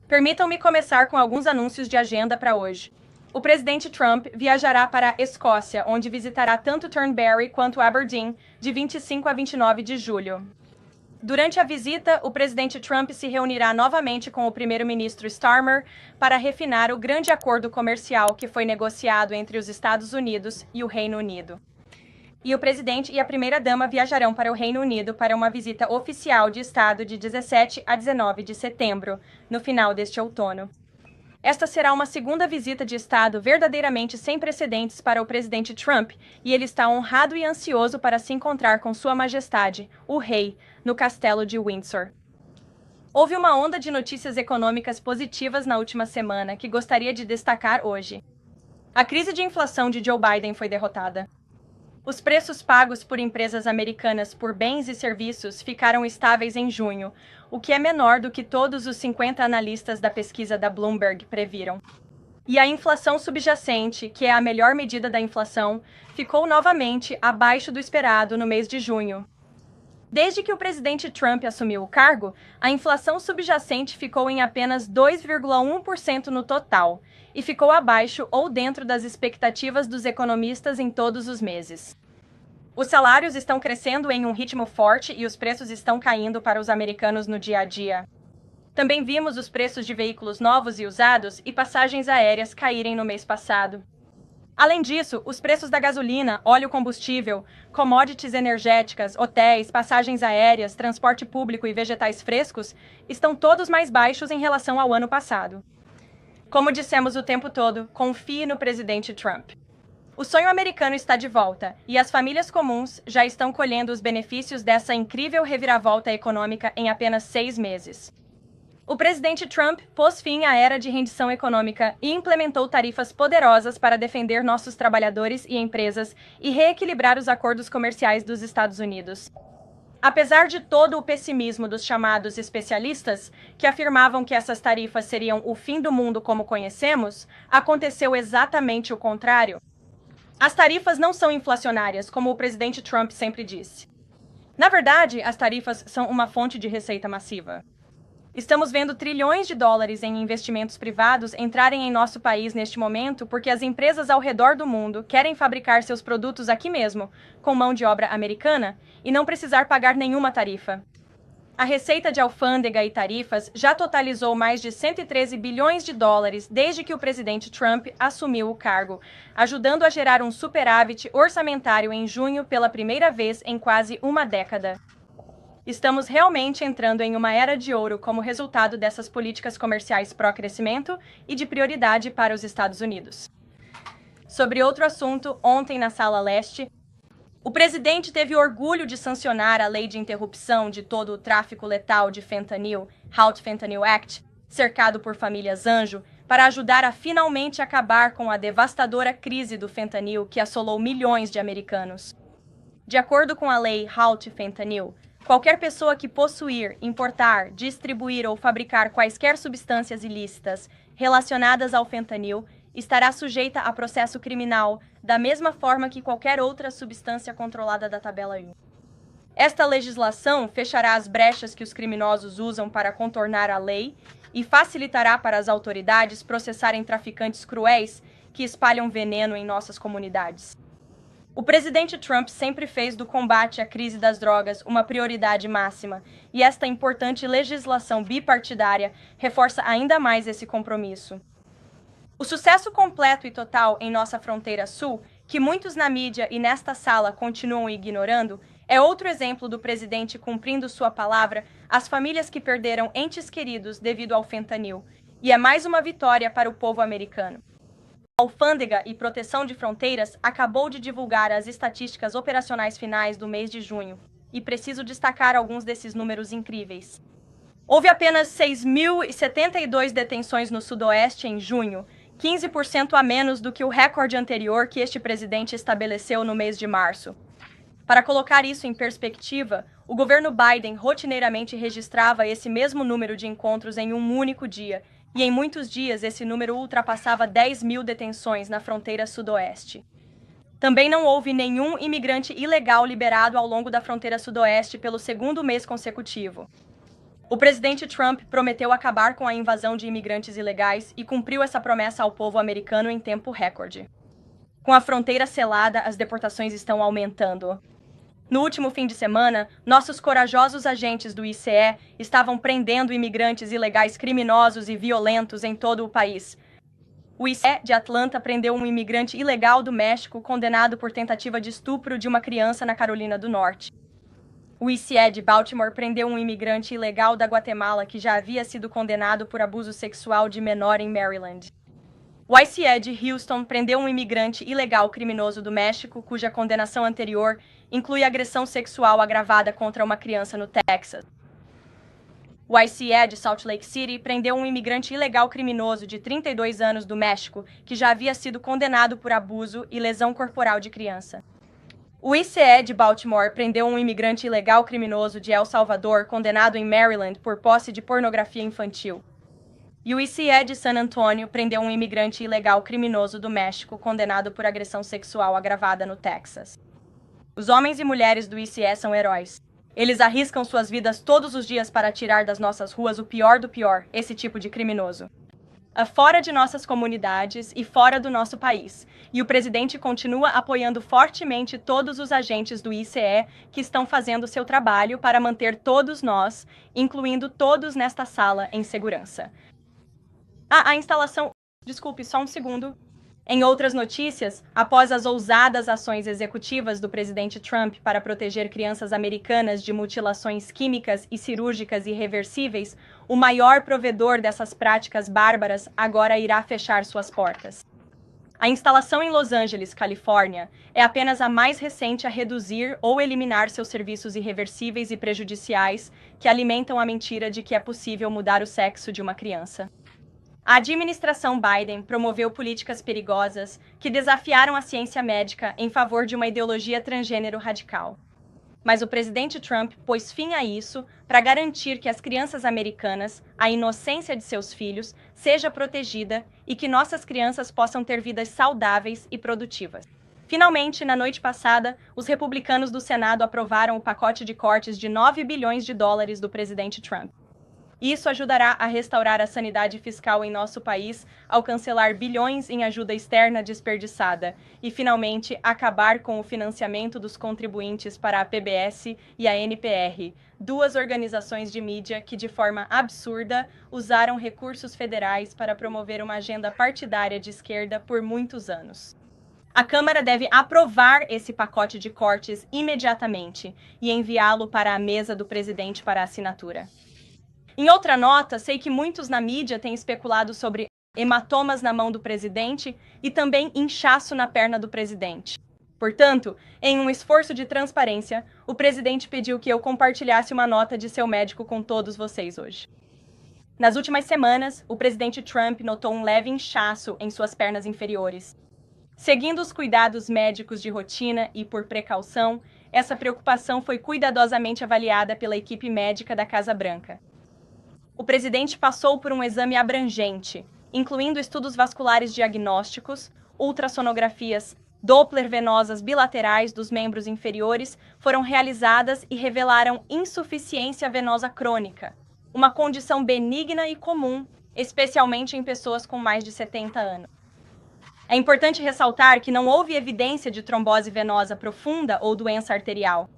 Permitam-me começar com alguns anúncios de agenda para hoje. O presidente Trump viajará para a Escócia, onde visitará tanto Turnberry quanto Aberdeen, de 25 a 29 de julho. Durante a visita, o presidente Trump se reunirá novamente com o primeiro-ministro Starmer para refinar o grande acordo comercial que foi negociado entre os Estados Unidos e o Reino Unido. E o presidente e a primeira-dama viajarão para o Reino Unido para uma visita oficial de Estado de 17 a 19 de setembro, no final deste outono. Esta será uma segunda visita de Estado verdadeiramente sem precedentes para o presidente Trump, e ele está honrado e ansioso para se encontrar com Sua Majestade, o Rei, no Castelo de Windsor. Houve uma onda de notícias econômicas positivas na última semana que gostaria de destacar hoje. A crise de inflação de Joe Biden foi derrotada. Os preços pagos por empresas americanas por bens e serviços ficaram estáveis em junho, o que é menor do que todos os 50 analistas da pesquisa da Bloomberg previram. E a inflação subjacente, que é a melhor medida da inflação, ficou novamente abaixo do esperado no mês de junho. Desde que o presidente Trump assumiu o cargo, a inflação subjacente ficou em apenas 2,1% no total, e ficou abaixo ou dentro das expectativas dos economistas em todos os meses. Os salários estão crescendo em um ritmo forte e os preços estão caindo para os americanos no dia a dia. Também vimos os preços de veículos novos e usados e passagens aéreas caírem no mês passado. Além disso, os preços da gasolina, óleo combustível, commodities energéticas, hotéis, passagens aéreas, transporte público e vegetais frescos estão todos mais baixos em relação ao ano passado. Como dissemos o tempo todo, confie no presidente Trump. O sonho americano está de volta, e as famílias comuns já estão colhendo os benefícios dessa incrível reviravolta econômica em apenas 6 meses. O presidente Trump pôs fim à era de rendição econômica e implementou tarifas poderosas para defender nossos trabalhadores e empresas e reequilibrar os acordos comerciais dos Estados Unidos. Apesar de todo o pessimismo dos chamados especialistas, que afirmavam que essas tarifas seriam o fim do mundo como conhecemos, aconteceu exatamente o contrário. As tarifas não são inflacionárias, como o presidente Trump sempre disse. Na verdade, as tarifas são uma fonte de receita massiva. Estamos vendo trilhões de dólares em investimentos privados entrarem em nosso país neste momento porque as empresas ao redor do mundo querem fabricar seus produtos aqui mesmo, com mão de obra americana, e não precisar pagar nenhuma tarifa. A receita de alfândega e tarifas já totalizou mais de 113 bilhões de dólares desde que o presidente Trump assumiu o cargo, ajudando a gerar um superávit orçamentário em junho pela primeira vez em quase uma década. Estamos realmente entrando em uma era de ouro como resultado dessas políticas comerciais pró-crescimento e de prioridade para os Estados Unidos. Sobre outro assunto, ontem na Sala Leste, o presidente teve orgulho de sancionar a lei de interrupção de todo o tráfico letal de fentanil, Halt Fentanyl Act, cercado por famílias anjo, para ajudar a finalmente acabar com a devastadora crise do fentanil que assolou milhões de americanos. De acordo com a lei Halt Fentanyl, qualquer pessoa que possuir, importar, distribuir ou fabricar quaisquer substâncias ilícitas relacionadas ao fentanil estará sujeita a processo criminal, da mesma forma que qualquer outra substância controlada da tabela 1. Esta legislação fechará as brechas que os criminosos usam para contornar a lei e facilitará para as autoridades processarem traficantes cruéis que espalham veneno em nossas comunidades. O presidente Trump sempre fez do combate à crise das drogas uma prioridade máxima, e esta importante legislação bipartidária reforça ainda mais esse compromisso. O sucesso completo e total em nossa fronteira sul, que muitos na mídia e nesta sala continuam ignorando, é outro exemplo do presidente cumprindo sua palavra às famílias que perderam entes queridos devido ao fentanil, e é mais uma vitória para o povo americano. A Alfândega e Proteção de Fronteiras acabou de divulgar as estatísticas operacionais finais do mês de junho, e preciso destacar alguns desses números incríveis. Houve apenas 6.072 detenções no Sudoeste em junho, 15% a menos do que o recorde anterior que este presidente estabeleceu no mês de março. Para colocar isso em perspectiva, o governo Biden rotineiramente registrava esse mesmo número de encontros em um único dia, e em muitos dias esse número ultrapassava 10.000 detenções na fronteira sudoeste. Também não houve nenhum imigrante ilegal liberado ao longo da fronteira sudoeste pelo segundo mês consecutivo. O presidente Trump prometeu acabar com a invasão de imigrantes ilegais e cumpriu essa promessa ao povo americano em tempo recorde. Com a fronteira selada, as deportações estão aumentando. No último fim de semana, nossos corajosos agentes do ICE estavam prendendo imigrantes ilegais criminosos e violentos em todo o país. O ICE de Atlanta prendeu um imigrante ilegal do México condenado por tentativa de estupro de uma criança na Carolina do Norte. O ICE de Baltimore prendeu um imigrante ilegal da Guatemala que já havia sido condenado por abuso sexual de menor em Maryland. O ICE de Houston prendeu um imigrante ilegal criminoso do México, cuja condenação anterior inclui agressão sexual agravada contra uma criança no Texas. O ICE de Salt Lake City prendeu um imigrante ilegal criminoso de 32 anos do México, que já havia sido condenado por abuso e lesão corporal de criança. O ICE de Baltimore prendeu um imigrante ilegal criminoso de El Salvador, condenado em Maryland por posse de pornografia infantil. E o ICE de San Antonio prendeu um imigrante ilegal criminoso do México, condenado por agressão sexual agravada no Texas. Os homens e mulheres do ICE são heróis. Eles arriscam suas vidas todos os dias para tirar das nossas ruas o pior do pior, esse tipo de criminoso. Fora de nossas comunidades e fora do nosso país. E o presidente continua apoiando fortemente todos os agentes do ICE que estão fazendo seu trabalho para manter todos nós, incluindo todos nesta sala, em segurança. A instalação... Desculpe, só um segundo. Em outras notícias, após as ousadas ações executivas do presidente Trump para proteger crianças americanas de mutilações químicas e cirúrgicas irreversíveis, o maior provedor dessas práticas bárbaras agora irá fechar suas portas. A instalação em Los Angeles, Califórnia, é apenas a mais recente a reduzir ou eliminar seus serviços irreversíveis e prejudiciais que alimentam a mentira de que é possível mudar o sexo de uma criança. A administração Biden promoveu políticas perigosas que desafiaram a ciência médica em favor de uma ideologia transgênero radical. Mas o presidente Trump pôs fim a isso para garantir que as crianças americanas, a inocência de seus filhos, seja protegida e que nossas crianças possam ter vidas saudáveis e produtivas. Finalmente, na noite passada, os republicanos do Senado aprovaram o pacote de cortes de 9 bilhões de dólares do presidente Trump. Isso ajudará a restaurar a sanidade fiscal em nosso país ao cancelar bilhões em ajuda externa desperdiçada e, finalmente, acabar com o financiamento dos contribuintes para a PBS e a NPR, duas organizações de mídia que, de forma absurda, usaram recursos federais para promover uma agenda partidária de esquerda por muitos anos. A Câmara deve aprovar esse pacote de cortes imediatamente e enviá-lo para a mesa do presidente para assinatura. Em outra nota, sei que muitos na mídia têm especulado sobre hematomas na mão do presidente e também inchaço na perna do presidente. Portanto, em um esforço de transparência, o presidente pediu que eu compartilhasse uma nota de seu médico com todos vocês hoje. Nas últimas semanas, o presidente Trump notou um leve inchaço em suas pernas inferiores. Seguindo os cuidados médicos de rotina e por precaução, essa preocupação foi cuidadosamente avaliada pela equipe médica da Casa Branca. O presidente passou por um exame abrangente, incluindo estudos vasculares diagnósticos, ultrassonografias, Doppler venosas bilaterais dos membros inferiores foram realizadas e revelaram insuficiência venosa crônica, uma condição benigna e comum, especialmente em pessoas com mais de 70 anos. É importante ressaltar que não houve evidência de trombose venosa profunda ou doença arterial.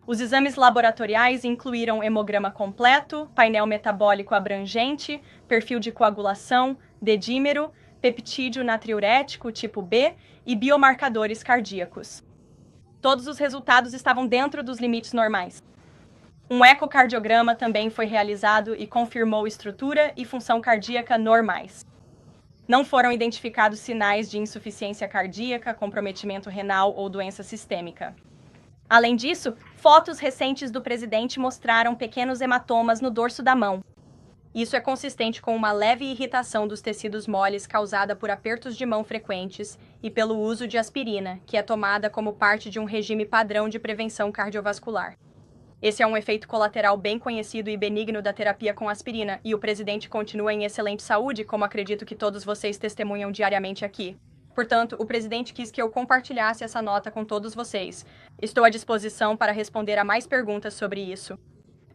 Os exames laboratoriais incluíram hemograma completo, painel metabólico abrangente, perfil de coagulação, dedímero, peptídeo natriurético tipo B e biomarcadores cardíacos. Todos os resultados estavam dentro dos limites normais. Um ecocardiograma também foi realizado e confirmou estrutura e função cardíaca normais. Não foram identificados sinais de insuficiência cardíaca, comprometimento renal ou doença sistêmica. Além disso, fotos recentes do presidente mostraram pequenos hematomas no dorso da mão. Isso é consistente com uma leve irritação dos tecidos moles causada por apertos de mão frequentes e pelo uso de aspirina, que é tomada como parte de um regime padrão de prevenção cardiovascular. Esse é um efeito colateral bem conhecido e benigno da terapia com aspirina, e o presidente continua em excelente saúde, como acredito que todos vocês testemunham diariamente aqui. Portanto, o presidente quis que eu compartilhasse essa nota com todos vocês. Estou à disposição para responder a mais perguntas sobre isso.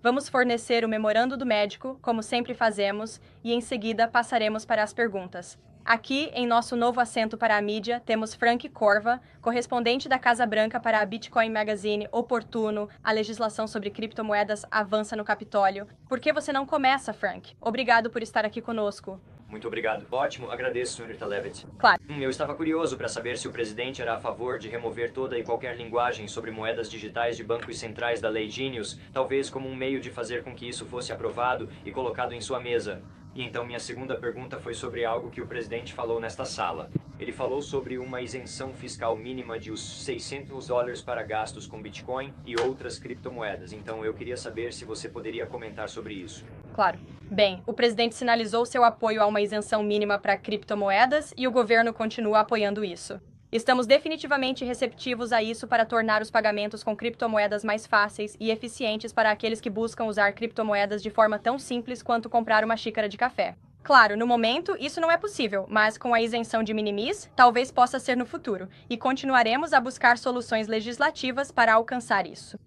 Vamos fornecer o memorando do médico, como sempre fazemos, e em seguida passaremos para as perguntas. Aqui, em nosso novo assento para a mídia, temos Frank Corva, correspondente da Casa Branca para a Bitcoin Magazine. Oportuno, a legislação sobre criptomoedas avança no Capitólio. Por que você não começa, Frank? Obrigado por estar aqui conosco. Muito obrigado. Ótimo, agradeço, Sr. Levitt. Claro. Eu estava curioso para saber se o presidente era a favor de remover toda e qualquer linguagem sobre moedas digitais de bancos centrais da Lei Genius, talvez como um meio de fazer com que isso fosse aprovado e colocado em sua mesa. E então minha segunda pergunta foi sobre algo que o presidente falou nesta sala. Ele falou sobre uma isenção fiscal mínima de os $600 para gastos com Bitcoin e outras criptomoedas. Então eu queria saber se você poderia comentar sobre isso. Claro. Bem, o presidente sinalizou seu apoio a uma isenção mínima para criptomoedas e o governo continua apoiando isso. Estamos definitivamente receptivos a isso para tornar os pagamentos com criptomoedas mais fáceis e eficientes para aqueles que buscam usar criptomoedas de forma tão simples quanto comprar uma xícara de café. Claro, no momento isso não é possível, mas com a isenção de minimis, talvez possa ser no futuro, e continuaremos a buscar soluções legislativas para alcançar isso.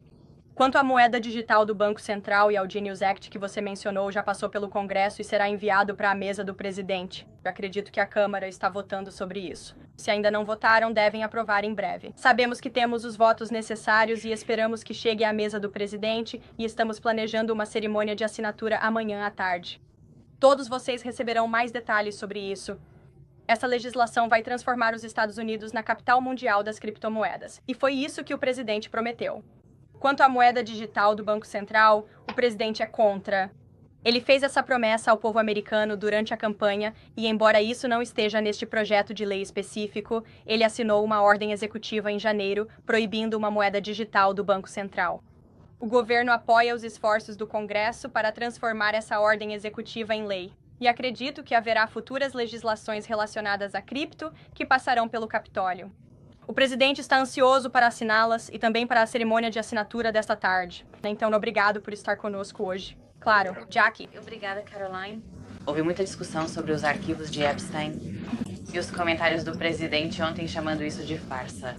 Quanto à moeda digital do Banco Central e ao Genius Act que você mencionou, já passou pelo Congresso e será enviado para a mesa do presidente. Eu acredito que a Câmara está votando sobre isso. Se ainda não votaram, devem aprovar em breve. Sabemos que temos os votos necessários e esperamos que chegue à mesa do presidente e estamos planejando uma cerimônia de assinatura amanhã à tarde. Todos vocês receberão mais detalhes sobre isso. Essa legislação vai transformar os Estados Unidos na capital mundial das criptomoedas. E foi isso que o presidente prometeu. Quanto à moeda digital do Banco Central, o presidente é contra. Ele fez essa promessa ao povo americano durante a campanha e, embora isso não esteja neste projeto de lei específico, ele assinou uma ordem executiva em janeiro proibindo uma moeda digital do Banco Central. O governo apoia os esforços do Congresso para transformar essa ordem executiva em lei. E acredito que haverá futuras legislações relacionadas a cripto que passarão pelo Capitólio. O presidente está ansioso para assiná-las e também para a cerimônia de assinatura desta tarde. Então, obrigado por estar conosco hoje. Claro, Jackie. Obrigada, Caroline. Houve muita discussão sobre os arquivos de Epstein e os comentários do presidente ontem chamando isso de farsa.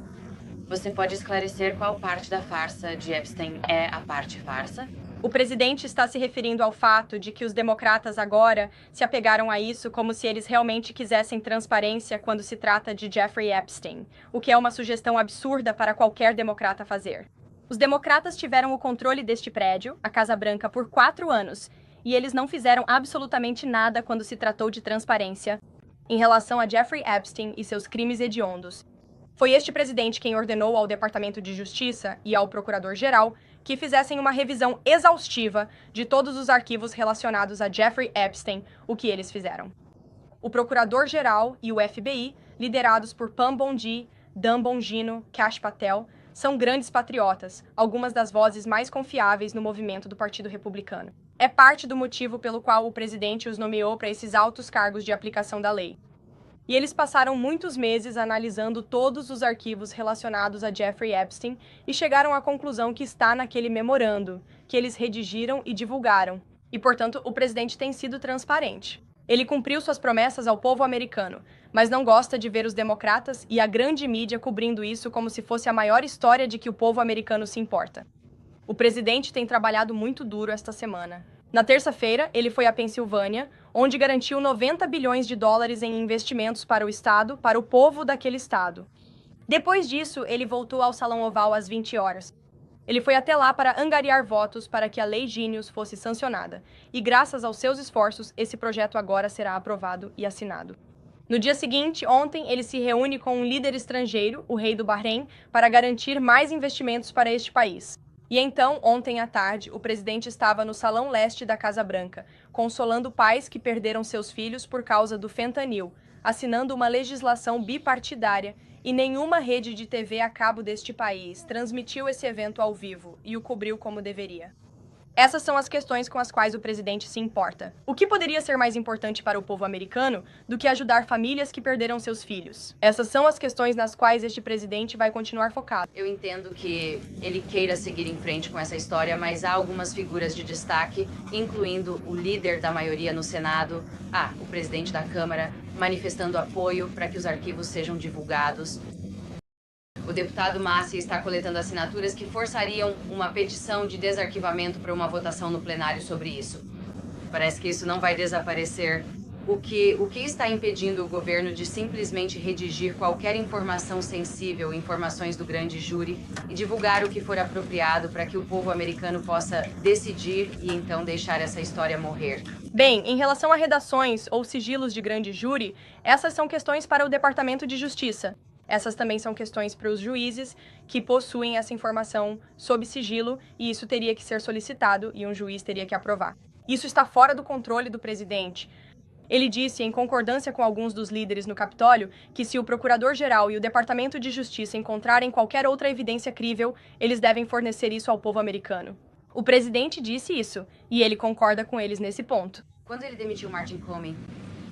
Você pode esclarecer qual parte da farsa de Epstein é a parte farsa? O presidente está se referindo ao fato de que os democratas agora se apegaram a isso como se eles realmente quisessem transparência quando se trata de Jeffrey Epstein, o que é uma sugestão absurda para qualquer democrata fazer. Os democratas tiveram o controle deste prédio, a Casa Branca, por 4 anos, e eles não fizeram absolutamente nada quando se tratou de transparência em relação a Jeffrey Epstein e seus crimes hediondos. Foi este presidente quem ordenou ao Departamento de Justiça e ao Procurador-Geral que fizessem uma revisão exaustiva de todos os arquivos relacionados a Jeffrey Epstein, o que eles fizeram. O Procurador-Geral e o FBI, liderados por Pam Bondi, Dan Bongino, Kash Patel, são grandes patriotas, algumas das vozes mais confiáveis no movimento do Partido Republicano. É parte do motivo pelo qual o presidente os nomeou para esses altos cargos de aplicação da lei. E eles passaram muitos meses analisando todos os arquivos relacionados a Jeffrey Epstein e chegaram à conclusão que está naquele memorando, que eles redigiram e divulgaram. E, portanto, o presidente tem sido transparente. Ele cumpriu suas promessas ao povo americano, mas não gosta de ver os democratas e a grande mídia cobrindo isso como se fosse a maior história de que o povo americano se importa. O presidente tem trabalhado muito duro esta semana. Na terça-feira, ele foi à Pensilvânia, onde garantiu 90 bilhões de dólares em investimentos para o estado, para o povo daquele estado. Depois disso, ele voltou ao Salão Oval às 20 horas. Ele foi até lá para angariar votos para que a Lei Genius fosse sancionada, e graças aos seus esforços, esse projeto agora será aprovado e assinado. No dia seguinte, ontem, ele se reúne com um líder estrangeiro, o rei do Bahrein, para garantir mais investimentos para este país. E então, ontem à tarde, o presidente estava no Salão Leste da Casa Branca, consolando pais que perderam seus filhos por causa do fentanil, assinando uma legislação bipartidária, e nenhuma rede de TV a cabo deste país transmitiu esse evento ao vivo e o cobriu como deveria. Essas são as questões com as quais o presidente se importa. O que poderia ser mais importante para o povo americano do que ajudar famílias que perderam seus filhos? Essas são as questões nas quais este presidente vai continuar focado. Eu entendo que ele queira seguir em frente com essa história, mas há algumas figuras de destaque, incluindo o líder da maioria no Senado, o presidente da Câmara, manifestando apoio para que os arquivos sejam divulgados. O deputado Massi está coletando assinaturas que forçariam uma petição de desarquivamento para uma votação no plenário sobre isso. Parece que isso não vai desaparecer. O que está impedindo o governo de simplesmente redigir qualquer informação sensível, informações do grande júri, e divulgar o que for apropriado para que o povo americano possa decidir e então deixar essa história morrer? Bem, em relação a redações ou sigilos de grande júri, essas são questões para o Departamento de Justiça. Essas também são questões para os juízes que possuem essa informação sob sigilo, e isso teria que ser solicitado e um juiz teria que aprovar. Isso está fora do controle do presidente. Ele disse, em concordância com alguns dos líderes no Capitólio, que se o Procurador-Geral e o Departamento de Justiça encontrarem qualquer outra evidência crível, eles devem fornecer isso ao povo americano. O presidente disse isso, e ele concorda com eles nesse ponto. Quando ele demitiu Martin Comey?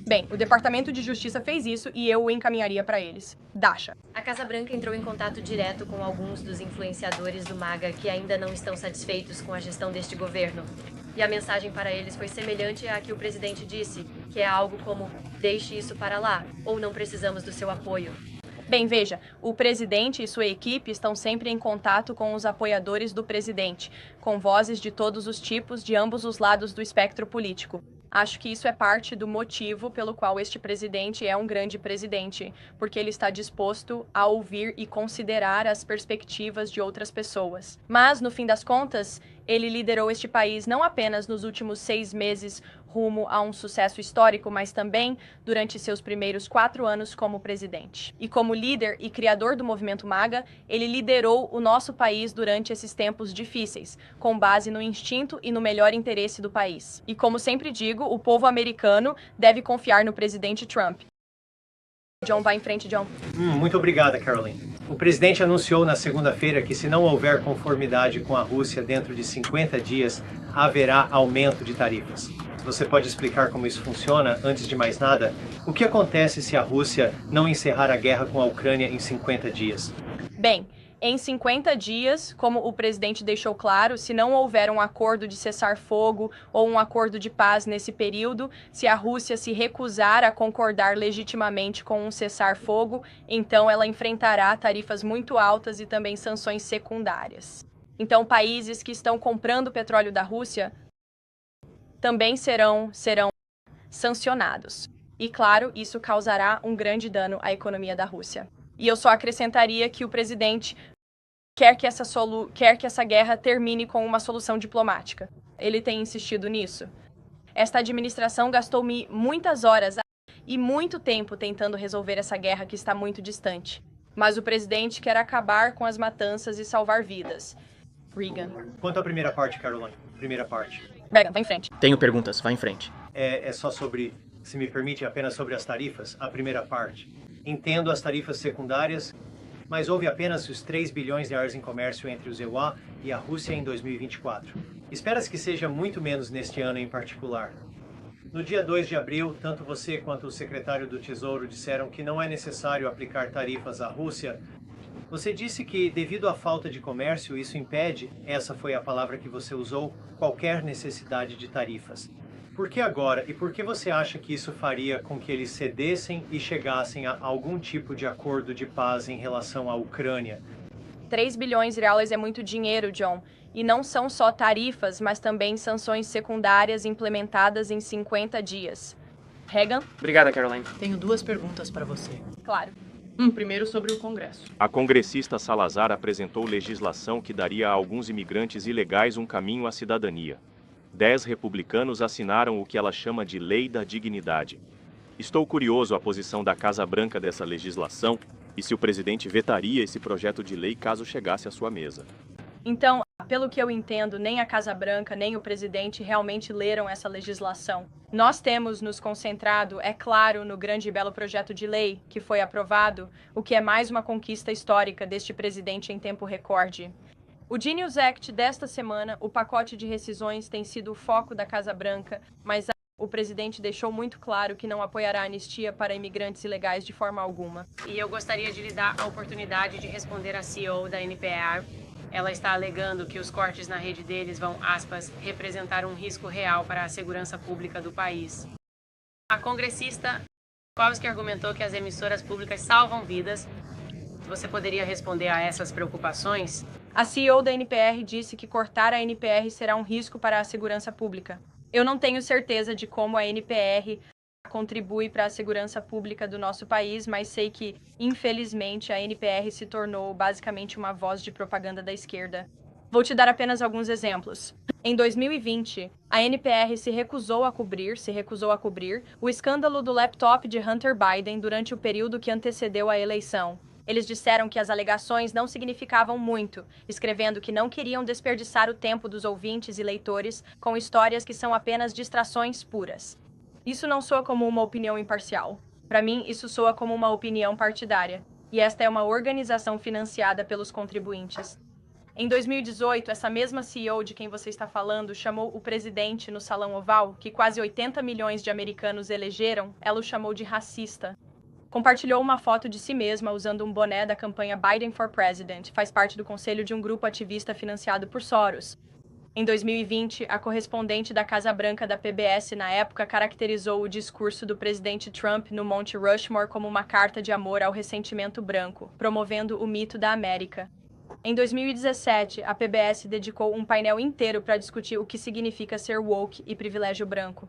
Bem, o Departamento de Justiça fez isso e eu o encaminharia para eles. Dasha. A Casa Branca entrou em contato direto com alguns dos influenciadores do MAGA que ainda não estão satisfeitos com a gestão deste governo. E a mensagem para eles foi semelhante à que o presidente disse, que é algo como, deixe isso para lá, ou não precisamos do seu apoio. Bem, veja, o presidente e sua equipe estão sempre em contato com os apoiadores do presidente, com vozes de todos os tipos de ambos os lados do espectro político. Acho que isso é parte do motivo pelo qual este presidente é um grande presidente, porque ele está disposto a ouvir e considerar as perspectivas de outras pessoas. Mas, no fim das contas, ele liderou este país não apenas nos últimos 6 meses rumo a um sucesso histórico, mas também durante seus primeiros 4 anos como presidente. E como líder e criador do movimento MAGA, ele liderou o nosso país durante esses tempos difíceis, com base no instinto e no melhor interesse do país. E como sempre digo, o povo americano deve confiar no presidente Trump. John, vai em frente, John. Muito obrigada, Caroline. O presidente anunciou na segunda-feira que se não houver conformidade com a Rússia dentro de 50 dias, haverá aumento de tarifas. Você pode explicar como isso funciona? Antes de mais nada, o que acontece se a Rússia não encerrar a guerra com a Ucrânia em 50 dias? Bem, em 50 dias, como o presidente deixou claro, se não houver um acordo de cessar-fogo ou um acordo de paz nesse período, se a Rússia se recusar a concordar legitimamente com um cessar-fogo, então ela enfrentará tarifas muito altas e também sanções secundárias. Então, países que estão comprando petróleo da Rússia também serão sancionados. E, claro, isso causará um grande dano à economia da Rússia. E eu só acrescentaria que o presidente quer que essa guerra termine com uma solução diplomática. Ele tem insistido nisso. Esta administração gastou-me muitas horas e muito tempo tentando resolver essa guerra que está muito distante. Mas o presidente quer acabar com as matanças e salvar vidas. Reagan. Quanto à primeira parte, Caroline? Primeira parte. Reagan, vai em frente. Tenho perguntas, vá em frente. É só sobre, se me permite, apenas sobre as tarifas, a primeira parte. Entendo as tarifas secundárias, mas houve apenas os 3 bilhões de dólares em comércio entre os EUA e a Rússia em 2024. Espera-se que seja muito menos neste ano em particular. No dia 2 de abril, tanto você quanto o secretário do Tesouro disseram que não é necessário aplicar tarifas à Rússia. Você disse que, devido à falta de comércio, isso impede, essa foi a palavra que você usou, qualquer necessidade de tarifas. Por que agora e por que você acha que isso faria com que eles cedessem e chegassem a algum tipo de acordo de paz em relação à Ucrânia? 3 bilhões de reais é muito dinheiro, John. E não são só tarifas, mas também sanções secundárias implementadas em 50 dias. Reagan? Obrigada, Caroline. Tenho 2 perguntas para você. Claro. Primeiro sobre o Congresso. A congressista Salazar apresentou legislação que daria a alguns imigrantes ilegais um caminho à cidadania. 10 republicanos assinaram o que ela chama de Lei da Dignidade. Estou curioso a posição da Casa Branca dessa legislação e se o presidente vetaria esse projeto de lei caso chegasse à sua mesa. Então, pelo que eu entendo, nem a Casa Branca nem o presidente realmente leram essa legislação. Nós temos nos concentrado, é claro, no grande e belo projeto de lei que foi aprovado, o que é mais uma conquista histórica deste presidente em tempo recorde. O Genius Act desta semana, o pacote de rescisões, tem sido o foco da Casa Branca, mas o presidente deixou muito claro que não apoiará a anistia para imigrantes ilegais de forma alguma. E eu gostaria de lhe dar a oportunidade de responder à CEO da NPR. Ela está alegando que os cortes na rede deles vão, aspas, representar um risco real para a segurança pública do país. A congressista Kowski argumentou que as emissoras públicas salvam vidas Você poderia responder a essas preocupações? A CEO da NPR disse que cortar a NPR será um risco para a segurança pública. Eu não tenho certeza de como a NPR contribui para a segurança pública do nosso país, mas sei que, infelizmente, a NPR se tornou basicamente uma voz de propaganda da esquerda. Vou te dar apenas alguns exemplos. Em 2020, a NPR se recusou a cobrir o escândalo do laptop de Hunter Biden durante o período que antecedeu a eleição. Eles disseram que as alegações não significavam muito, escrevendo que não queriam desperdiçar o tempo dos ouvintes e leitores com histórias que são apenas distrações puras. Isso não soa como uma opinião imparcial. Para mim, isso soa como uma opinião partidária. E esta é uma organização financiada pelos contribuintes. Em 2018, essa mesma CEO de quem você está falando chamou o presidente no Salão Oval, que quase 80 milhões de americanos elegeram, ela o chamou de racista. Compartilhou uma foto de si mesma usando um boné da campanha Biden for President, faz parte do conselho de um grupo ativista financiado por Soros. Em 2020, a correspondente da Casa Branca da PBS na época caracterizou o discurso do presidente Trump no Monte Rushmore como uma carta de amor ao ressentimento branco, promovendo o mito da América. Em 2017, a PBS dedicou um painel inteiro para discutir o que significa ser woke e privilégio branco.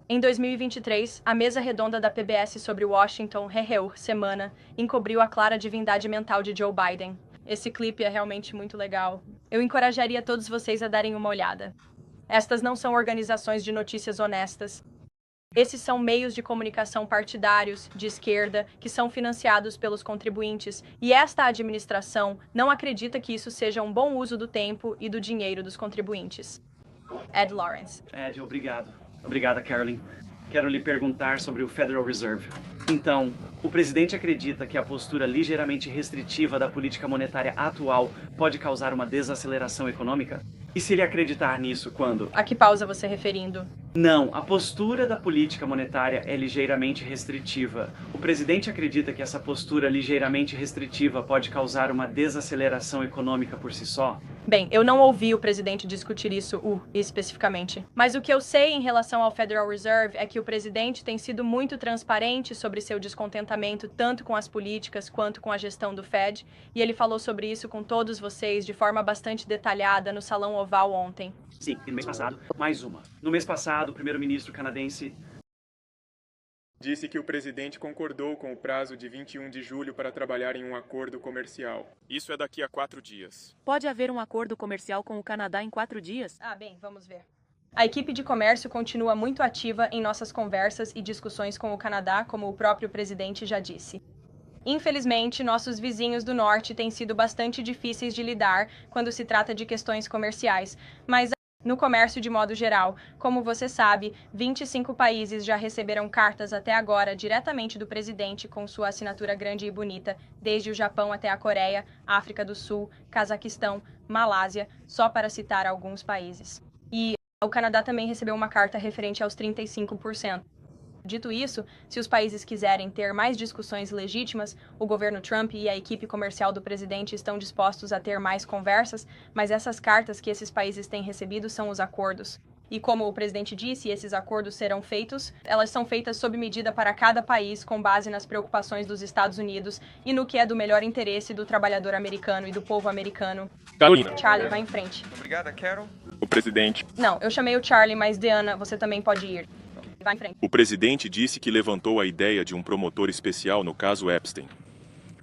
Em 2023, a mesa redonda da PBS sobre Washington semana encobriu a clara divindade mental de Joe Biden. Esse clipe é realmente muito legal. Eu encorajaria todos vocês a darem uma olhada. Estas não são organizações de notícias honestas. Esses são meios de comunicação partidários, de esquerda, que são financiados pelos contribuintes, e esta administração não acredita que isso seja um bom uso do tempo e do dinheiro dos contribuintes. Ed Lawrence. Ed, obrigado. Obrigada, Carolyn. Quero lhe perguntar sobre o Federal Reserve. Então, o presidente acredita que a postura ligeiramente restritiva da política monetária atual pode causar uma desaceleração econômica? E se ele acreditar nisso, quando? A que pausa você referindo? Não, a postura da política monetária é ligeiramente restritiva. O presidente acredita que essa postura ligeiramente restritiva pode causar uma desaceleração econômica por si só? Bem, eu não ouvi o presidente discutir isso especificamente. Mas o que eu sei em relação ao Federal Reserve é que o presidente tem sido muito transparente sobre seu descontentamento tanto com as políticas quanto com a gestão do Fed, e ele falou sobre isso com todos vocês de forma bastante detalhada no Salão Oval ontem. Sim, e no mês passado, mais uma. No mês passado, o primeiro-ministro canadense disse que o presidente concordou com o prazo de 21 de julho para trabalhar em um acordo comercial. Isso é daqui a 4 dias. Pode haver um acordo comercial com o Canadá em 4 dias? Bem, vamos ver. A equipe de comércio continua muito ativa em nossas conversas e discussões com o Canadá, como o próprio presidente já disse. Infelizmente, nossos vizinhos do norte têm sido bastante difíceis de lidar quando se trata de questões comerciais, mas no comércio de modo geral, como você sabe, 25 países já receberam cartas até agora diretamente do presidente com sua assinatura grande e bonita, desde o Japão até a Coreia, África do Sul, Cazaquistão, Malásia, só para citar alguns países. E o Canadá também recebeu uma carta referente aos 35%. Dito isso, se os países quiserem ter mais discussões legítimas, o governo Trump e a equipe comercial do presidente estão dispostos a ter mais conversas, mas essas cartas que esses países têm recebido são os acordos. E como o presidente disse, esses acordos serão feitos, elas são feitas sob medida para cada país com base nas preocupações dos Estados Unidos e no que é do melhor interesse do trabalhador americano e do povo americano. Carolina. Charlie, vai em frente. Obrigada, Carol. O presidente. Não, eu chamei o Charlie, mas Diana, você também pode ir. Vai em frente. O presidente disse que levantou a ideia de um promotor especial no caso Epstein.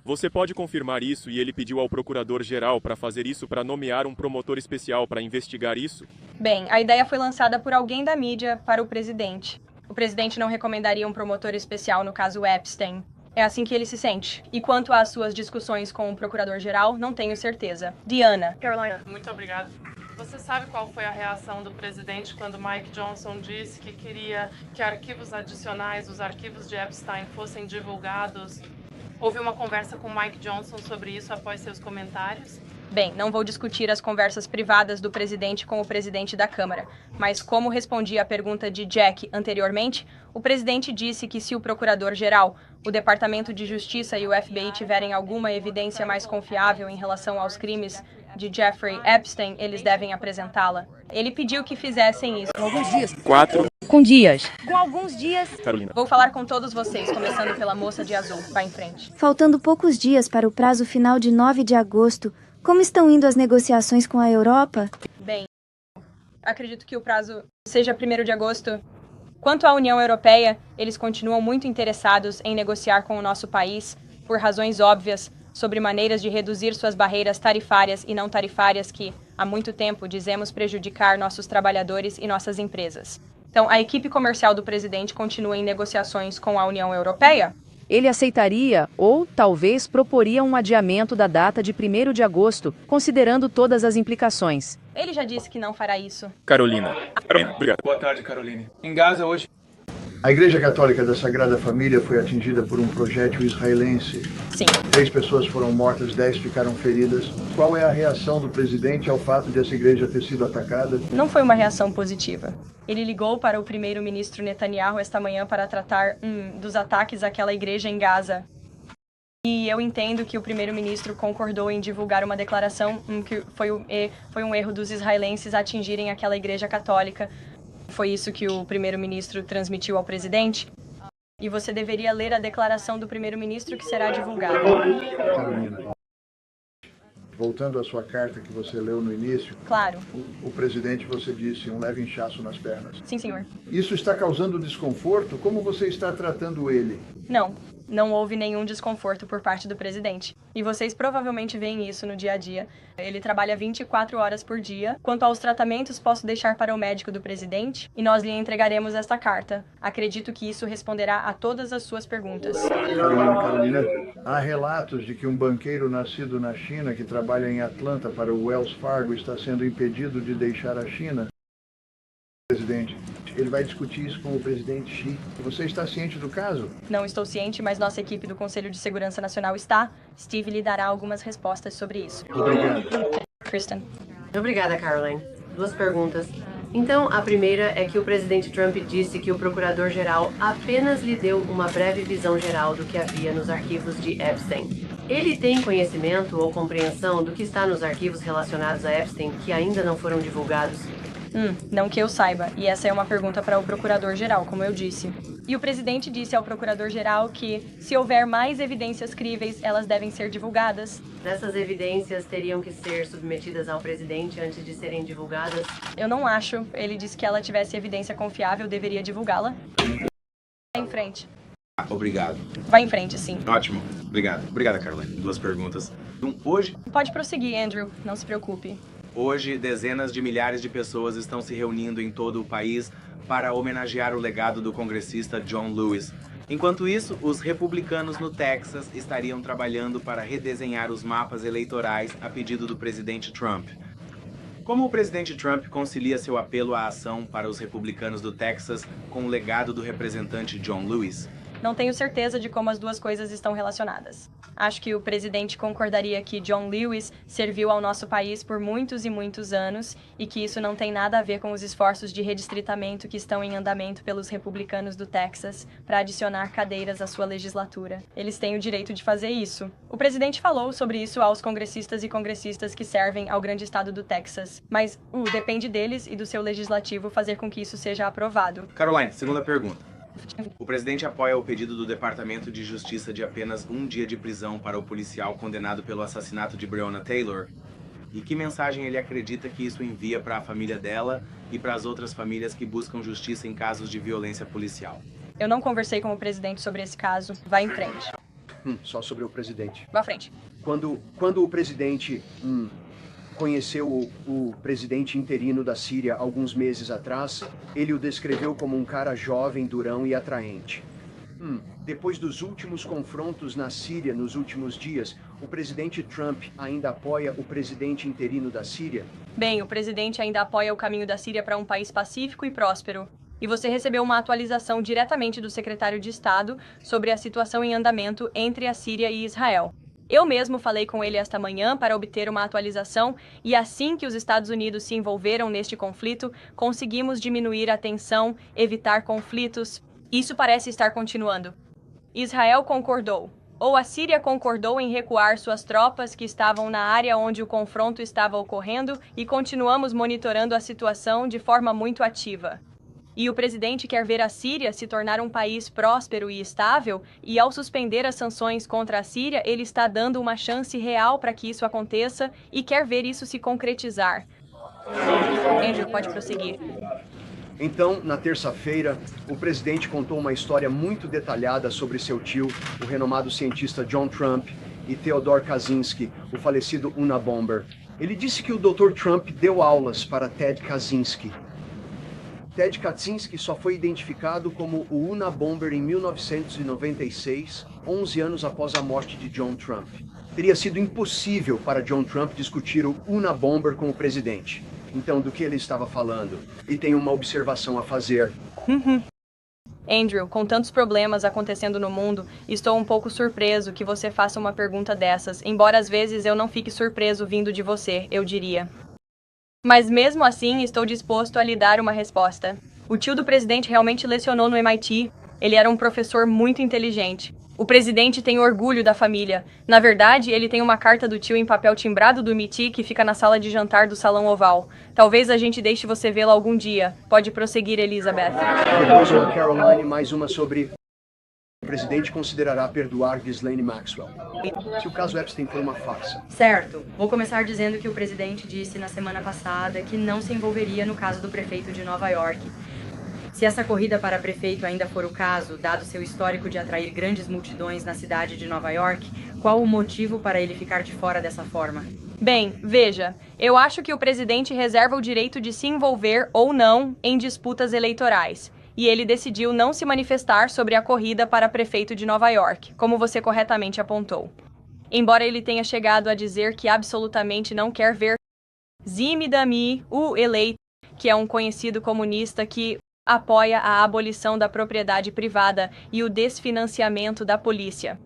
Você pode confirmar isso e ele pediu ao procurador-geral para fazer isso para nomear um promotor especial para investigar isso? Bem, a ideia foi lançada por alguém da mídia para o presidente. O presidente não recomendaria um promotor especial no caso Epstein. É assim que ele se sente. E quanto às suas discussões com o procurador-geral, não tenho certeza. Diana. Carolina. Muito obrigada. Você sabe qual foi a reação do presidente quando Mike Johnson disse que queria que arquivos adicionais, os arquivos de Epstein, fossem divulgados? Houve uma conversa com Mike Johnson sobre isso após seus comentários? Bem, não vou discutir as conversas privadas do presidente com o presidente da Câmara, mas como respondi à pergunta de Jack anteriormente, o presidente disse que se o procurador-geral, o Departamento de Justiça e o FBI tiverem alguma evidência mais confiável em relação aos crimes de Jeffrey Epstein, eles devem apresentá-la. Ele pediu que fizessem isso. Alguns dias. 4. com dias. Com alguns dias... Carolina. Vou falar com todos vocês, começando pela moça de azul. Vai em frente. Faltando poucos dias para o prazo final de 9 de agosto, como estão indo as negociações com a Europa? Bem, acredito que o prazo seja 1º de agosto. Quanto à União Europeia, eles continuam muito interessados em negociar com o nosso país, por razões óbvias, sobre maneiras de reduzir suas barreiras tarifárias e não tarifárias que, há muito tempo, dizemos prejudicar nossos trabalhadores e nossas empresas. Então, a equipe comercial do presidente continua em negociações com a União Europeia? Ele aceitaria ou, talvez, proporia um adiamento da data de 1º de agosto, considerando todas as implicações. Ele já disse que não fará isso. Carolina. Obrigado. Boa tarde, Caroline. Em Gaza, hoje... A Igreja Católica da Sagrada Família foi atingida por um projétil israelense. Sim. 3 pessoas foram mortas, 10 ficaram feridas. Qual é a reação do presidente ao fato de essa igreja ter sido atacada? Não foi uma reação positiva. Ele ligou para o primeiro-ministro Netanyahu esta manhã para tratar dos ataques àquela igreja em Gaza. E eu entendo que o primeiro-ministro concordou em divulgar uma declaração que foi um erro dos israelenses atingirem aquela igreja católica. Foi isso que o primeiro-ministro transmitiu ao presidente. E você deveria ler a declaração do primeiro-ministro que será divulgada. Carolina, voltando à sua carta que você leu no início. Claro. O presidente, você disse, um leve inchaço nas pernas. Sim, senhor. Isso está causando desconforto? Como você está tratando ele? Não houve nenhum desconforto por parte do presidente. E vocês provavelmente veem isso no dia a dia. Ele trabalha 24 horas por dia. Quanto aos tratamentos, posso deixar para o médico do presidente e nós lhe entregaremos esta carta. Acredito que isso responderá a todas as suas perguntas. Carolina, há relatos de que um banqueiro nascido na China que trabalha em Atlanta para o Wells Fargo está sendo impedido de deixar a China. Presidente, ele vai discutir isso com o presidente Xi. Você está ciente do caso? Não estou ciente, mas nossa equipe do Conselho de Segurança Nacional está. Steve lhe dará algumas respostas sobre isso. Obrigado. Kristen. Obrigada, Caroline. 2 perguntas. Então, a primeira é que o presidente Trump disse que o procurador-geral apenas lhe deu uma breve visão geral do que havia nos arquivos de Epstein. Ele tem conhecimento ou compreensão do que está nos arquivos relacionados a Epstein que ainda não foram divulgados? Não que eu saiba, e essa é uma pergunta para o procurador-geral, como eu disse. E o presidente disse ao procurador-geral que, se houver mais evidências críveis, elas devem ser divulgadas. Essas evidências teriam que ser submetidas ao presidente antes de serem divulgadas? Eu não acho. Ele disse que ela tivesse evidência confiável, deveria divulgá-la. Vai em frente. Obrigado. Vai em frente, sim. Ótimo. Obrigado. Obrigada, Caroline. 2 perguntas. Hoje... Pode prosseguir, Andrew. Não se preocupe. Hoje, dezenas de milhares de pessoas estão se reunindo em todo o país para homenagear o legado do congressista John Lewis. Enquanto isso, os republicanos no Texas estariam trabalhando para redesenhar os mapas eleitorais a pedido do presidente Trump. Como o presidente Trump concilia seu apelo à ação para os republicanos do Texas com o legado do representante John Lewis? Não tenho certeza de como as duas coisas estão relacionadas. Acho que o presidente concordaria que John Lewis serviu ao nosso país por muitos e muitos anos e que isso não tem nada a ver com os esforços de redistritamento que estão em andamento pelos republicanos do Texas para adicionar cadeiras à sua legislatura. Eles têm o direito de fazer isso. O presidente falou sobre isso aos congressistas e congressistas que servem ao grande estado do Texas, mas depende deles e do seu legislativo fazer com que isso seja aprovado. Caroline, segunda pergunta. O presidente apoia o pedido do Departamento de Justiça de apenas 1 dia de prisão para o policial condenado pelo assassinato de Breonna Taylor? E que mensagem ele acredita que isso envia para a família dela e para as outras famílias que buscam justiça em casos de violência policial? Eu não conversei com o presidente sobre esse caso. Vai em frente. Só sobre o presidente. Vá à frente. Quando o presidente conheceu o presidente interino da Síria alguns meses atrás, ele o descreveu como um cara jovem, durão e atraente. Depois dos últimos confrontos na Síria nos últimos dias, o presidente Trump ainda apoia o presidente interino da Síria? Bem, o presidente ainda apoia o caminho da Síria para um país pacífico e próspero. E você recebeu uma atualização diretamente do secretário de Estado sobre a situação em andamento entre a Síria e Israel. Eu mesmo falei com ele esta manhã para obter uma atualização e assim que os Estados Unidos se envolveram neste conflito, conseguimos diminuir a tensão, evitar conflitos. Isso parece estar continuando. Israel concordou, ou a Síria concordou em recuar suas tropas que estavam na área onde o confronto estava ocorrendo e continuamos monitorando a situação de forma muito ativa. E o presidente quer ver a Síria se tornar um país próspero e estável, e ao suspender as sanções contra a Síria, ele está dando uma chance real para que isso aconteça e quer ver isso se concretizar. Andrew, pode prosseguir. Então, na terça-feira, o presidente contou uma história muito detalhada sobre seu tio, o renomado cientista John Trump, e Theodore Kaczynski, o falecido Unabomber. Ele disse que o Dr. Trump deu aulas para Ted Kaczynski. Ted Kaczynski só foi identificado como o Unabomber em 1996, 11 anos após a morte de John Trump. Teria sido impossível para John Trump discutir o Unabomber com o presidente. Então, do que ele estava falando? E tem uma observação a fazer. Andrew, com tantos problemas acontecendo no mundo, estou um pouco surpreso que você faça uma pergunta dessas, embora às vezes eu não fique surpreso vindo de você, eu diria. Mas mesmo assim, estou disposto a lhe dar uma resposta. O tio do presidente realmente lecionou no MIT. Ele era um professor muito inteligente. O presidente tem orgulho da família. Na verdade, ele tem uma carta do tio em papel timbrado do MIT que fica na sala de jantar do Salão Oval. Talvez a gente deixe você vê-la algum dia. Pode prosseguir, Elizabeth. Depois, Caroline, mais uma sobre... O presidente considerará perdoar Ghislaine Maxwell se o caso Epstein for uma farsa. Certo. Vou começar dizendo que o presidente disse na semana passada que não se envolveria no caso do prefeito de Nova York. Se essa corrida para prefeito ainda for o caso, dado seu histórico de atrair grandes multidões na cidade de Nova York, qual o motivo para ele ficar de fora dessa forma? Bem, veja, eu acho que o presidente reserva o direito de se envolver ou não em disputas eleitorais. E ele decidiu não se manifestar sobre a corrida para prefeito de Nova York, como você corretamente apontou. Embora ele tenha chegado a dizer que absolutamente não quer ver Zimi Dami, o eleito, que é um conhecido comunista que apoia a abolição da propriedade privada e o desfinanciamento da polícia.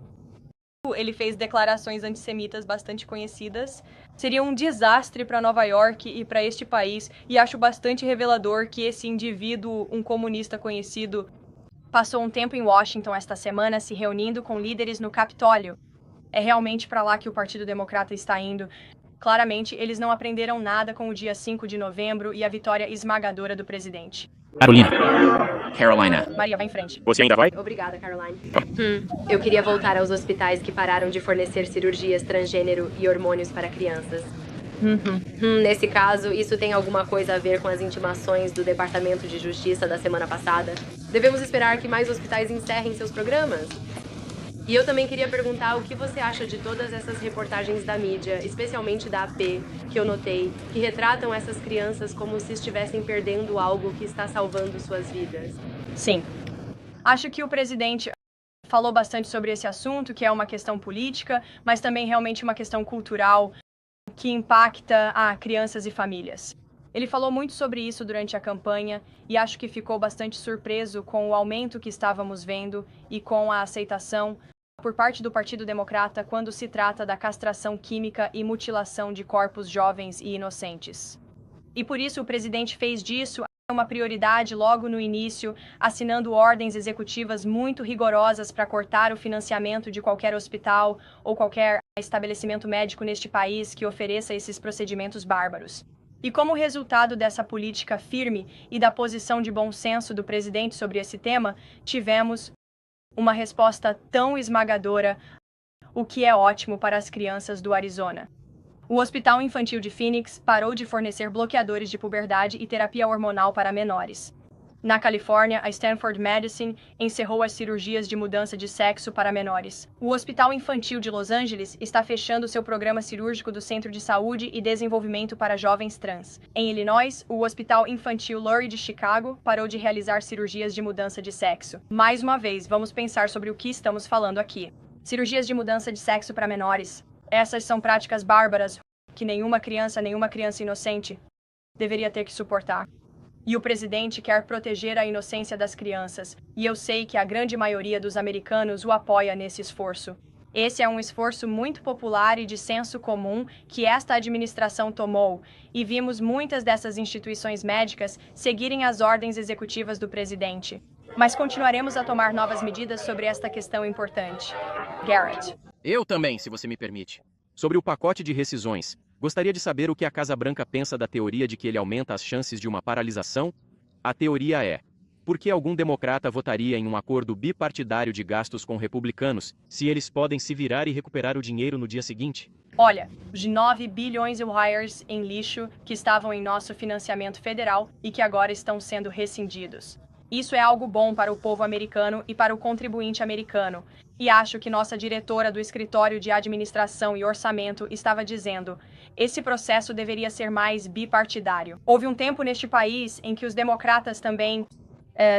Ele fez declarações antissemitas bastante conhecidas. Seria um desastre para Nova York e para este país, e acho bastante revelador que esse indivíduo, um comunista conhecido, passou um tempo em Washington esta semana se reunindo com líderes no Capitólio. É realmente para lá que o Partido Democrata está indo. Claramente, eles não aprenderam nada com o dia 5 de novembro e a vitória esmagadora do presidente. Carolina. Maria, vai em frente. Você ainda vai? Obrigada, Caroline. Eu queria voltar aos hospitais que pararam de fornecer cirurgias transgênero e hormônios para crianças. Nesse caso, isso tem alguma coisa a ver com as intimações do Departamento de Justiça da semana passada? Devemos esperar que mais hospitais encerrem seus programas? E eu também queria perguntar o que você acha de todas essas reportagens da mídia, especialmente da AP, que eu notei, que retratam essas crianças como se estivessem perdendo algo que está salvando suas vidas. Sim. Acho que o presidente falou bastante sobre esse assunto, que é uma questão política, mas também realmente uma questão cultural que impacta crianças e famílias. Ele falou muito sobre isso durante a campanha e acho que ficou bastante surpreso com o aumento que estávamos vendo e com a aceitação por parte do Partido Democrata quando se trata da castração química e mutilação de corpos jovens e inocentes. E por isso o presidente fez disso uma prioridade logo no início, assinando ordens executivas muito rigorosas para cortar o financiamento de qualquer hospital ou qualquer estabelecimento médico neste país que ofereça esses procedimentos bárbaros. E como resultado dessa política firme e da posição de bom senso do presidente sobre esse tema, tivemos uma resposta tão esmagadora, o que é ótimo para as crianças do Arizona. O Hospital Infantil de Phoenix parou de fornecer bloqueadores de puberdade e terapia hormonal para menores. Na Califórnia, a Stanford Medicine encerrou as cirurgias de mudança de sexo para menores. O Hospital Infantil de Los Angeles está fechando seu programa cirúrgico do Centro de Saúde e Desenvolvimento para Jovens Trans. Em Illinois, o Hospital Infantil Lurie de Chicago parou de realizar cirurgias de mudança de sexo. Mais uma vez, vamos pensar sobre o que estamos falando aqui. Cirurgias de mudança de sexo para menores. Essas são práticas bárbaras que nenhuma criança inocente deveria ter que suportar. E o presidente quer proteger a inocência das crianças, e eu sei que a grande maioria dos americanos o apoia nesse esforço. Esse é um esforço muito popular e de senso comum que esta administração tomou, e vimos muitas dessas instituições médicas seguirem as ordens executivas do presidente. Mas continuaremos a tomar novas medidas sobre esta questão importante. Garrett. Eu também, se você me permite. Sobre o pacote de rescisões, gostaria de saber o que a Casa Branca pensa da teoria de que ele aumenta as chances de uma paralisação? A teoria é: Por que algum democrata votaria em um acordo bipartidário de gastos com republicanos, se eles podem se virar e recuperar o dinheiro no dia seguinte? Olha, de 9 bilhões de wires em lixo que estavam em nosso financiamento federal e que agora estão sendo rescindidos. Isso é algo bom para o povo americano e para o contribuinte americano. E acho que nossa diretora do Escritório de Administração e Orçamento estava dizendo: esse processo deveria ser mais bipartidário. Houve um tempo neste país em que os democratas também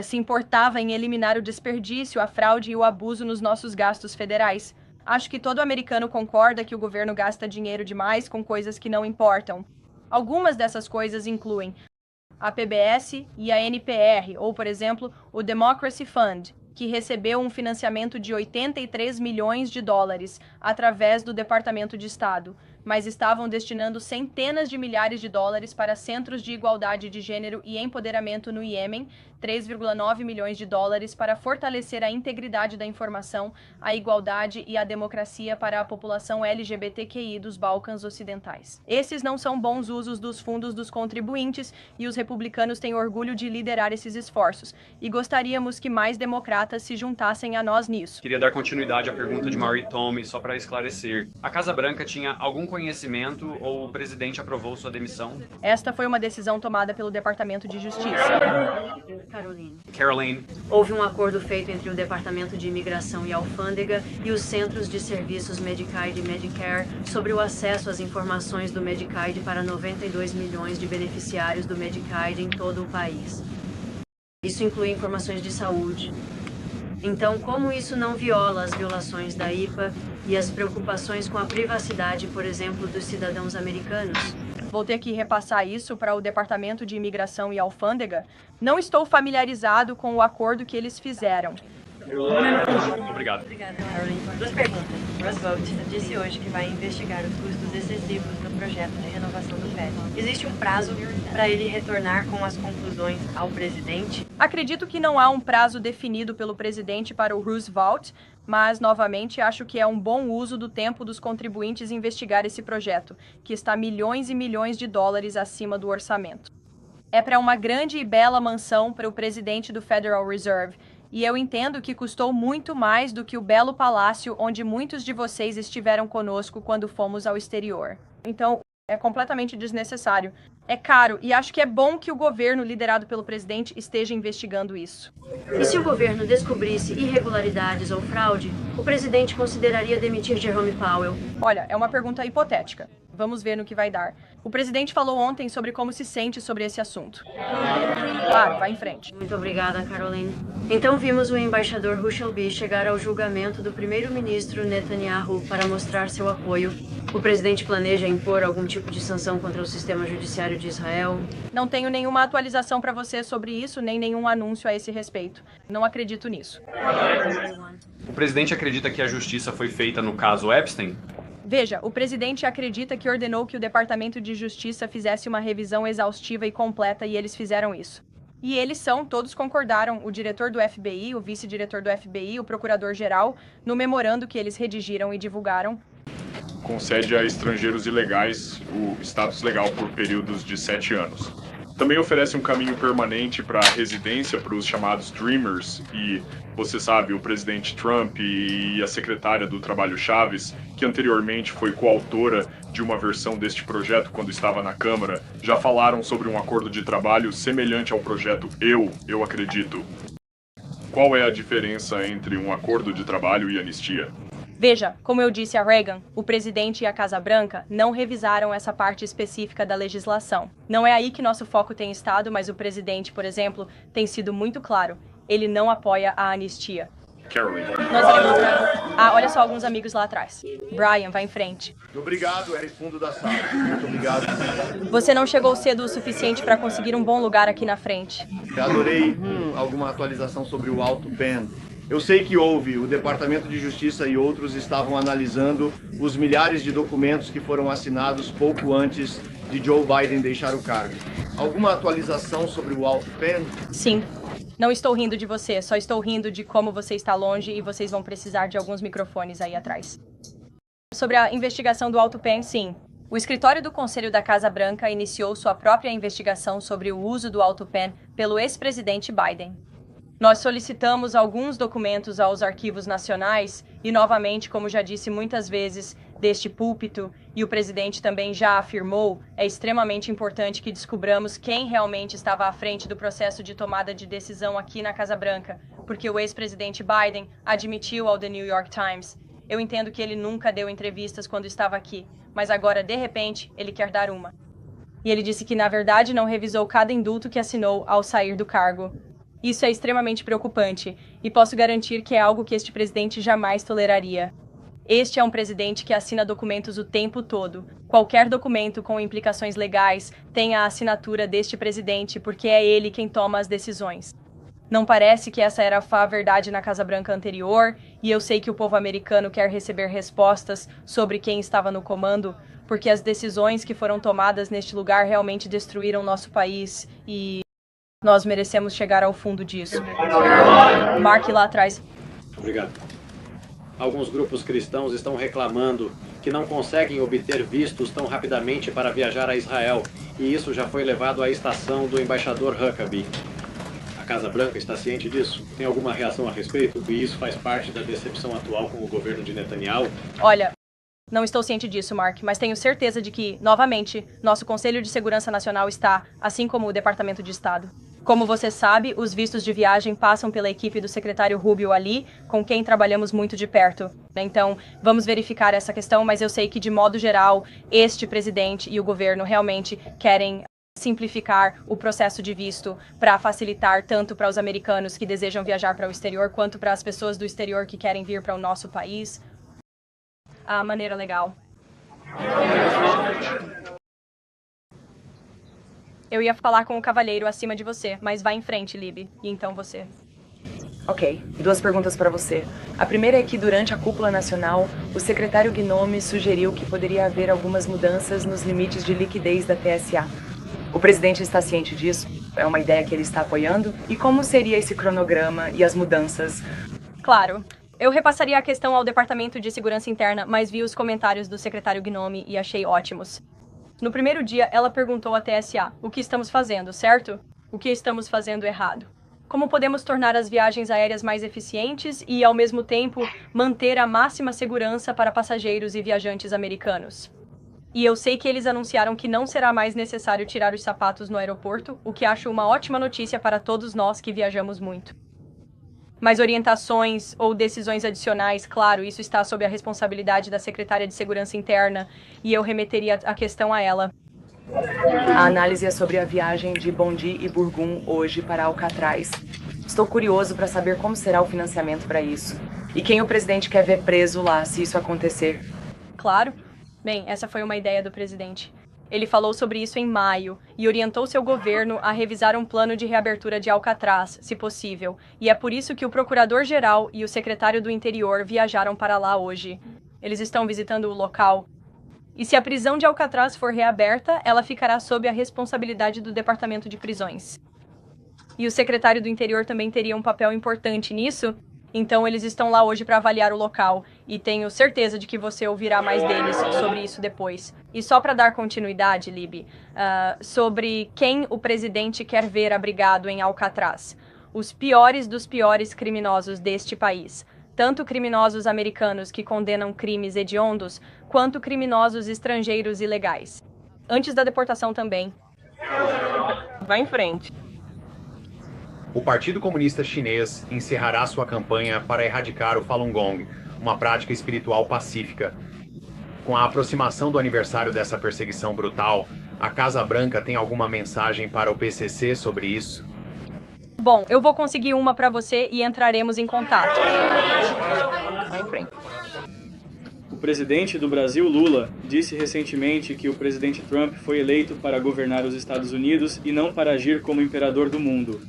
se importavam em eliminar o desperdício, a fraude e o abuso nos nossos gastos federais. Acho que todo americano concorda que o governo gasta dinheiro demais com coisas que não importam. Algumas dessas coisas incluem a PBS e a NPR, ou, por exemplo, o Democracy Fund, que recebeu um financiamento de 83 milhões de dólares através do Departamento de Estado, mas estavam destinando centenas de milhares de dólares para centros de igualdade de gênero e empoderamento no Iêmen, 3,9 milhões de dólares para fortalecer a integridade da informação, a igualdade e a democracia para a população LGBTQI dos Balcãs Ocidentais. Esses não são bons usos dos fundos dos contribuintes e os republicanos têm orgulho de liderar esses esforços, e gostaríamos que mais democratas se juntassem a nós nisso. Queria dar continuidade à pergunta de Marie Tomei, só para esclarecer. A Casa Branca tinha algum conhecimento ou o presidente aprovou sua demissão? Esta foi uma decisão tomada pelo Departamento de Justiça. Caroline. Houve um acordo feito entre o Departamento de Imigração e Alfândega e os Centros de Serviços Medicaid e Medicare sobre o acesso às informações do Medicaid para 92 milhões de beneficiários do Medicaid em todo o país. Isso inclui informações de saúde. Então, como isso não viola as violações da IPA e as preocupações com a privacidade, por exemplo, dos cidadãos americanos? Vou ter que repassar isso para o Departamento de Imigração e Alfândega. Não estou familiarizado com o acordo que eles fizeram. Obrigado. Obrigada, Caroline. Duas perguntas. Roosevelt disse hoje que vai investigar os custos excessivos do projeto de renovação do FED. Existe um prazo para ele retornar com as conclusões ao presidente? Acredito que não há um prazo definido pelo presidente para o Roosevelt, mas, novamente, acho que é um bom uso do tempo dos contribuintes investigar esse projeto, que está milhões e milhões de dólares acima do orçamento. É para uma grande e bela mansão para o presidente do Federal Reserve, e eu entendo que custou muito mais do que o belo palácio onde muitos de vocês estiveram conosco quando fomos ao exterior. Então, é completamente desnecessário. É caro e acho que é bom que o governo liderado pelo presidente esteja investigando isso. E se o governo descobrisse irregularidades ou fraude, o presidente consideraria demitir Jerome Powell? Olha, é uma pergunta hipotética. Vamos ver no que vai dar. O presidente falou ontem sobre como se sente sobre esse assunto. Claro, vai em frente. Muito obrigada, Caroline. Então vimos o embaixador Rushelby chegar ao julgamento do primeiro-ministro Netanyahu para mostrar seu apoio. O presidente planeja impor algum tipo de sanção contra o sistema judiciário de Israel? Não tenho nenhuma atualização para você sobre isso, nem nenhum anúncio a esse respeito. Não acredito nisso. O presidente acredita que a justiça foi feita no caso Epstein? Veja, o presidente acredita que ordenou que o Departamento de Justiça fizesse uma revisão exaustiva e completa e eles fizeram isso. E todos concordaram, o diretor do FBI, o vice-diretor do FBI, o procurador-geral, no memorando que eles redigiram e divulgaram. Concede a estrangeiros ilegais o status legal por períodos de 7 anos. Também oferece um caminho permanente para residência para os chamados Dreamers e, você sabe, o presidente Trump e a secretária do Trabalho Chaves, que anteriormente foi coautora de uma versão deste projeto quando estava na Câmara, já falaram sobre um acordo de trabalho semelhante ao projeto Eu Acredito. Qual é a diferença entre um acordo de trabalho e anistia? Veja, como eu disse a Reagan, o presidente e a Casa Branca não revisaram essa parte específica da legislação. Não é aí que nosso foco tem estado, mas o presidente, por exemplo, tem sido muito claro. Ele não apoia a anistia. Caroline. Olha só alguns amigos lá atrás. Brian, vai em frente. Muito obrigado, era fundo da sala. Muito obrigado. Você não chegou cedo o suficiente para conseguir um bom lugar aqui na frente. Eu adorei alguma atualização sobre o Alto Penn. Eu sei que houve, o Departamento de Justiça e outros estavam analisando os milhares de documentos que foram assinados pouco antes de Joe Biden deixar o cargo. Alguma atualização sobre o Alto Penn? Sim. Não estou rindo de você, só estou rindo de como você está longe e vocês vão precisar de alguns microfones aí atrás. Sobre a investigação do Alto Penn, sim. O escritório do Conselho da Casa Branca iniciou sua própria investigação sobre o uso do Alto Penn pelo ex-presidente Biden. Nós solicitamos alguns documentos aos arquivos nacionais e, novamente, como já disse muitas vezes deste púlpito, e o presidente também já afirmou, é extremamente importante que descubramos quem realmente estava à frente do processo de tomada de decisão aqui na Casa Branca, porque o ex-presidente Biden admitiu ao The New York Times. Eu entendo que ele nunca deu entrevistas quando estava aqui, mas agora, de repente, ele quer dar uma. E ele disse que, na verdade, não revisou cada indulto que assinou ao sair do cargo. Isso é extremamente preocupante, e posso garantir que é algo que este presidente jamais toleraria. Este é um presidente que assina documentos o tempo todo. Qualquer documento com implicações legais tem a assinatura deste presidente, porque é ele quem toma as decisões. Não parece que essa era a verdade na Casa Branca anterior, e eu sei que o povo americano quer receber respostas sobre quem estava no comando, porque as decisões que foram tomadas neste lugar realmente destruíram nosso país e nós merecemos chegar ao fundo disso. Marque lá atrás. Obrigado. Alguns grupos cristãos estão reclamando que não conseguem obter vistos tão rapidamente para viajar a Israel, e isso já foi levado à estação do embaixador Huckabee. A Casa Branca está ciente disso? Tem alguma reação a respeito? E isso faz parte da decepção atual com o governo de Netanyahu? Olha, não estou ciente disso, Mark, mas tenho certeza de que, novamente, nosso Conselho de Segurança Nacional está, assim como o Departamento de Estado. Como você sabe, os vistos de viagem passam pela equipe do secretário Rubio ali, com quem trabalhamos muito de perto. Então, vamos verificar essa questão, mas eu sei que, de modo geral, este presidente e o governo realmente querem simplificar o processo de visto para facilitar tanto para os americanos que desejam viajar para o exterior, quanto para as pessoas do exterior que querem vir para o nosso país. A maneira legal. Eu ia falar com o cavalheiro acima de você, mas vai em frente, Libby. E então você. Ok, 2 perguntas para você. A primeira é que durante a cúpula nacional, o secretário Gnome sugeriu que poderia haver algumas mudanças nos limites de liquidez da TSA. O presidente está ciente disso? É uma ideia que ele está apoiando? E como seria esse cronograma e as mudanças? Claro. Eu repassaria a questão ao Departamento de Segurança Interna, mas vi os comentários do secretário Gnome e achei ótimos. No primeiro dia, ela perguntou à TSA, o que estamos fazendo, certo? O que estamos fazendo errado? Como podemos tornar as viagens aéreas mais eficientes e, ao mesmo tempo, manter a máxima segurança para passageiros e viajantes americanos? E eu sei que eles anunciaram que não será mais necessário tirar os sapatos no aeroporto, o que acho uma ótima notícia para todos nós que viajamos muito. Mas orientações ou decisões adicionais, claro, isso está sob a responsabilidade da secretária de Segurança Interna e eu remeteria a questão a ela. A análise é sobre a viagem de Bondy e Burgum hoje para Alcatraz. Estou curioso para saber como será o financiamento para isso. E quem o presidente quer ver preso lá, se isso acontecer. Claro. Bem, essa foi uma ideia do presidente. Ele falou sobre isso em maio e orientou seu governo a revisar um plano de reabertura de Alcatraz, se possível, e é por isso que o procurador-geral e o secretário do Interior viajaram para lá hoje. Eles estão visitando o local. E se a prisão de Alcatraz for reaberta, ela ficará sob a responsabilidade do Departamento de Prisões. E o secretário do Interior também teria um papel importante nisso, então eles estão lá hoje para avaliar o local, e tenho certeza de que você ouvirá mais deles sobre isso depois. E só para dar continuidade, Libby, sobre quem o presidente quer ver abrigado em Alcatraz. Os piores dos piores criminosos deste país. Tanto criminosos americanos que condenam crimes hediondos, quanto criminosos estrangeiros ilegais. Antes da deportação também. Vai em frente. O Partido Comunista Chinês encerrará sua campanha para erradicar o Falun Gong, uma prática espiritual pacífica. Com a aproximação do aniversário dessa perseguição brutal, a Casa Branca tem alguma mensagem para o PCC sobre isso? Bom, eu vou conseguir uma para você e entraremos em contato. Vai em frente. O presidente do Brasil, Lula, disse recentemente que o presidente Trump foi eleito para governar os Estados Unidos e não para agir como imperador do mundo.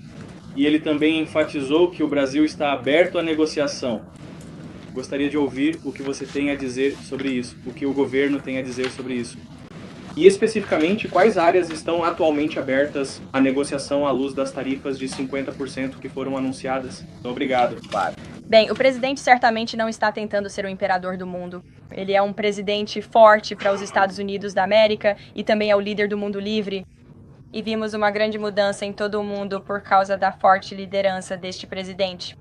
E ele também enfatizou que o Brasil está aberto à negociação. Gostaria de ouvir o que você tem a dizer sobre isso, o que o governo tem a dizer sobre isso. E especificamente, quais áreas estão atualmente abertas à negociação à luz das tarifas de 50% que foram anunciadas? Obrigado. Claro. Bem, o presidente certamente não está tentando ser o imperador do mundo. Ele é um presidente forte para os Estados Unidos da América e também é o líder do mundo livre. e vimos uma grande mudança em todo o mundo por causa da forte liderança deste presidente.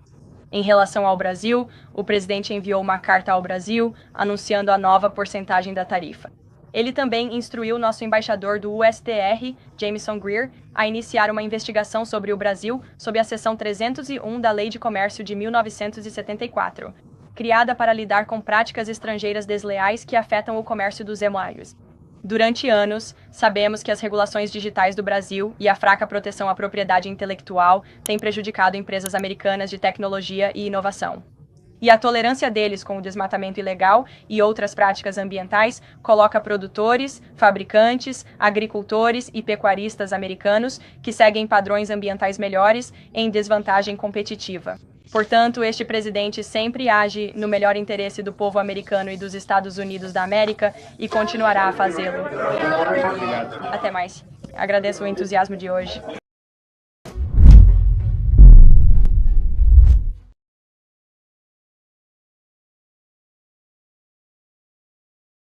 Em relação ao Brasil, o presidente enviou uma carta ao Brasil anunciando a nova porcentagem da tarifa. Ele também instruiu nosso embaixador do USTR, Jameson Greer, a iniciar uma investigação sobre o Brasil sob a seção 301 da Lei de Comércio de 1974, criada para lidar com práticas estrangeiras desleais que afetam o comércio dos emuários. Durante anos, sabemos que as regulações digitais do Brasil e a fraca proteção à propriedade intelectual têm prejudicado empresas americanas de tecnologia e inovação. E a tolerância deles com o desmatamento ilegal e outras práticas ambientais coloca produtores, fabricantes, agricultores e pecuaristas americanos que seguem padrões ambientais melhores em desvantagem competitiva. Portanto, este presidente sempre age no melhor interesse do povo americano e dos Estados Unidos da América e continuará a fazê-lo. Até mais. Agradeço o entusiasmo de hoje.